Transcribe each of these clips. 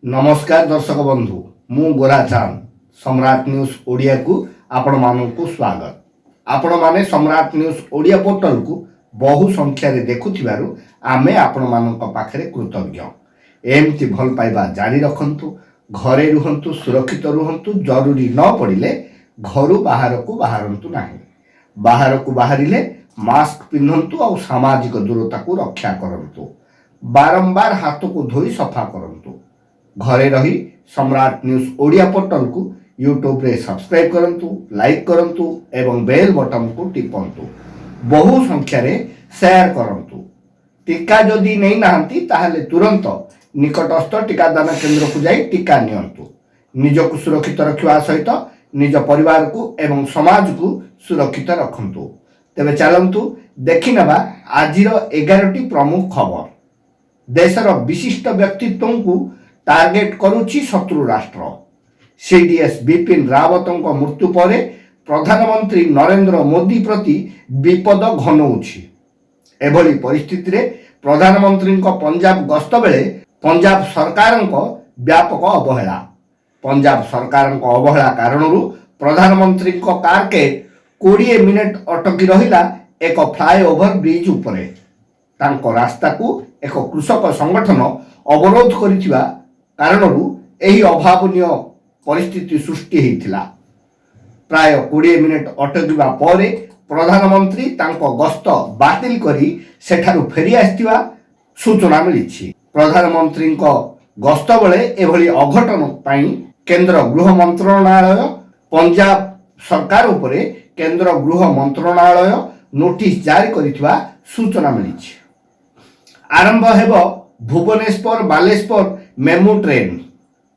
नमस्कार दर्शक बंधु मु गोरा चांद सम्राट न्यूज ओडिया को आपण मानक स्वागत। आपण माने सम्राट न्यूज ओडिया पोर्टल को बहु संख्यार देखुथिबारु आमे आपण मानक पाखरे कृतज्ञ। एमती भल पाइबा जारी रखंतु, घरे रुहंतु, सुरक्षित रुहंतु, जरूरी न पड़िले घर बाहर को बाहरंतु नाही। बाहर को बाहरिले मास्क पिंधंतु और सामाजिक दूरता को रक्षा करंतु। बारंबार हाथ को धोई सफा करंतु। घरे रही सम्राट न्यूज ओडिया पोर्टल को यूट्यूब रे सब्सक्राइब करंतु, लाइक करंतु एवं बेल बटन को टिपंतु। बहु संख्यार शेयर करंतु। टीका जदि नहीं नाहंती ताहले तुरंत निकटस्थ टीकादान केंद्र को जाई टीका नियंतु। निजको सुरक्षित रखिबा सहित निज परिवार को एवं समाज को सुरक्षित रखंतु। तेबे चलंतु देखि नबा आजिर 11टी प्रमुख खबर। देशर विशिष्ट व्यक्तित्व को टार्गेट करुछि शत्रु राष्ट्र। सीडीएस बिपिन रावतଙ୍କ मृत्यु पर प्रधानमंत्री नरेंद्र मोदी प्रति विपद घनौछि। एभली परिस्थिति रे प्रधानमंत्री पंजाब गस्त बेले पंजाब सरकार व्यापक अवहेला। पंजाब सरकार अवहेला कारण प्रधानमंत्री कार के 20 मिनिट अटकी रहिला एक फ्लाईओवर ब्रिज उपरे। तांको रास्ता को एक कृषक संगठन अवरोध करिथिबा कारणरू एही अभावनीय परिस्थिति सृष्टि होइथिला। प्राय 20 मिनिट अटकिबा परे प्रधानमंत्री तांको गस्त बातिल करी सेठारु फेरी आस्तिबा सूचना मिलिछि। प्रधानमंत्री गस्त बेले एभली अघटन पई केंद्र गृह मंत्रणालय पंजाब सरकार उपरे केंद्र गृह मंत्रणालय नोटिस जारी करिथिबा सूचना मिलिछि। आरंभ हेबो भुवनेश्वर बालेश्वर मेमू ट्रेन।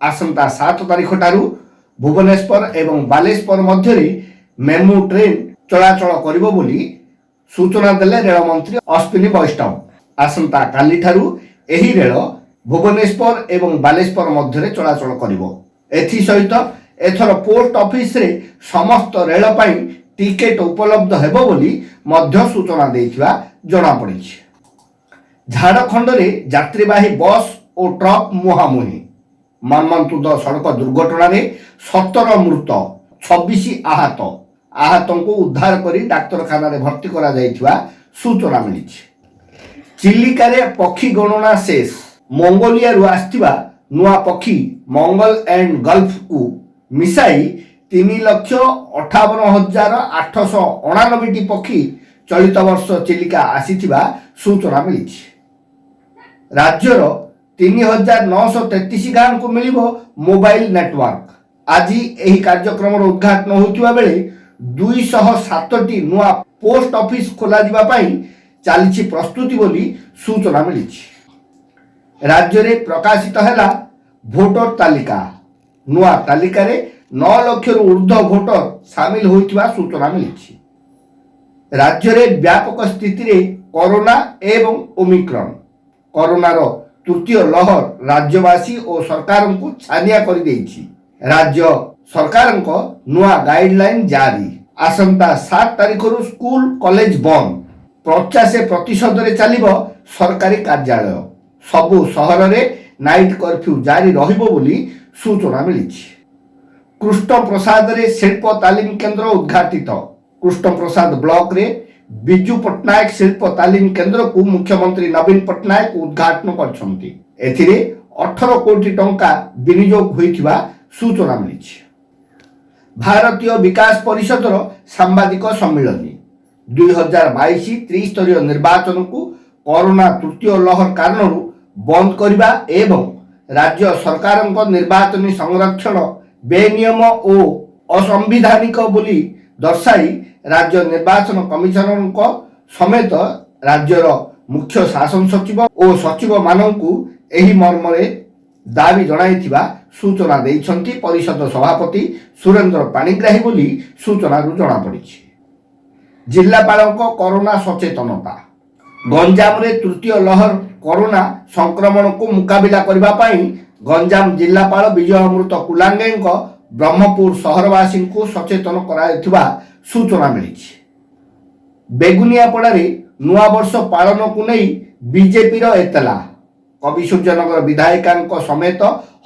आसंता 7 तारिख ठारू भुवनेश्वर एवं बालेश्वर मध्य मेमू ट्रेन चलाचल करिबो बोली सूचना देले रेल मंत्री अश्विनी वैष्णव। आसंता काली ठारू एही रेल भुवनेश्वर एवं बालेश्वर मध्य चलाचल करिबो। एथि सहित एथर पोस्ट ऑफिस रे समस्त रेल पाई टिकेट उपलब्ध हेबो बोली मध्य सूचना देइथिबा जणा पड़िछि। झारखंड रे यात्रीवाही बस और ट्रक मुहांमुही। मर्मन्तुद सड़क दुर्घटना रे 17 मृत 26 आहत। आहतों को उद्धार करी डाक्तरखाना रे भर्ती करा जाइथिबा सूचना मिलिछि। चिलिका रे पक्षी गणना शेष। मंगोलिया रु आस्तिबा नुआ पक्षी मंगल एंड गल्फ को मिसाई 3,58,889 पक्षी चलित वर्ष चिलिका आसीथिबा सूचना मिलिछि। राज्यर 3,933 गांव को मिलिबो मोबाइल नेटवर्क। आज एही कार्यक्रम उद्घाटन होतिबा बेले 207टी नुआ पोस्ट ऑफिस खोला जिबा पई चालिछि प्रस्तुति बोली सूचना मिलिछि। राज्य रे प्रकाशित हैला भोटर तालिका। नुआ तालिका रे 9 लाख रु ऊर्ध्व भोटर शामिल होइतिबा सूचना मिलिछि। राज्य रे व्यापक स्थिति रे कोरोना एवं ओमिक्रॉन। कोरोनार तृतीय लहर राज्यवासी और सरकार को छानिया कर देइछि। राज्य सरकार नुआ गाइडलाइन जारी। आसंता 7 तारिख रु स्कूल कॉलेज बंद। 50% रे चलिबो सरकारी कार्यालय। सबु शहर रे नाइट कर्फ्यू जारी रहिबो बोली सूचना मिलिछि। कृष्ण प्रसाद रे शिल्प तालीम केंद्र उद्घाटित। कृष्ण प्रसाद ब्लॉक रे बिजू पट्टनायक शिल्प तालीम केंद्र को मुख्यमंत्री नवीन पट्टनायक उद्घाटन करछंती। एथिरे 18 कोटी टंका विनियोग होइथिबा सूचना मिलिछि। भारतीय विकास परिषदर सांबादिक सम्मेलन 2022 त्रिस्तरीय निर्वाचन को कोरोना तृतीय लहर कारण बंद करबा एवं राज्य सरकार निर्वाचन संरक्षण बेनियम और असंविधानिक बोली दर्शाई राज्य निर्वाचन कमिशनर समेत राज्यर मुख्य शासन सचिव और सचिव मानकु एही मर्मरे दाबी जणाइथिबा सूचना देइछंती परिषद सभापति सुरेंद्र पाणिग्राही बोली सूचना जणा पड़िछि। जिल्लापालको कोरोना सचेतनता। गंजाम रे तृतीय लहर कोरोना संक्रमण को मुकाबिला करबा पई गंजाम जिल्लापाल विजय अमृत कुलांगेंको ब्रह्मपुर शहरवासी को सचेतन कराइथिबा सूचना मिलिछि। बेगुनियापड़ा रे नुआ वर्ष पालन को नहीं बीजेपी रो एतला। कवि सूर्यनगर विधायिका समेत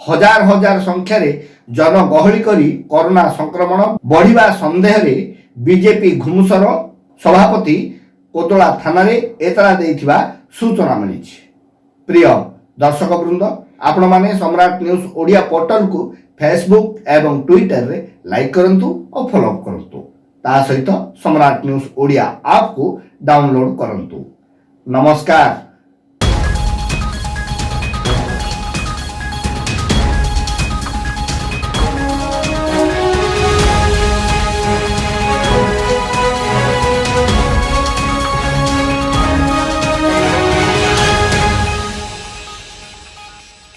हजार हजार संख्यार जनगहली करी कोरोना संक्रमण बढ़िबा सन्देह रे बीजेपी घुमुसर सभापति कोतला थाना रे एतला देइथिबा सूचना मिली। प्रिय दर्शक वृंद, आपण माने सम्राट न्यूज ओडिया पोर्टल को फेसबुक एवं ट्विटर रे लाइक करंतु और फॉलो करंतु। ता सहित सम्राट न्यूज ओडिया ऐप को डाउनलोड करंतु। नमस्कार।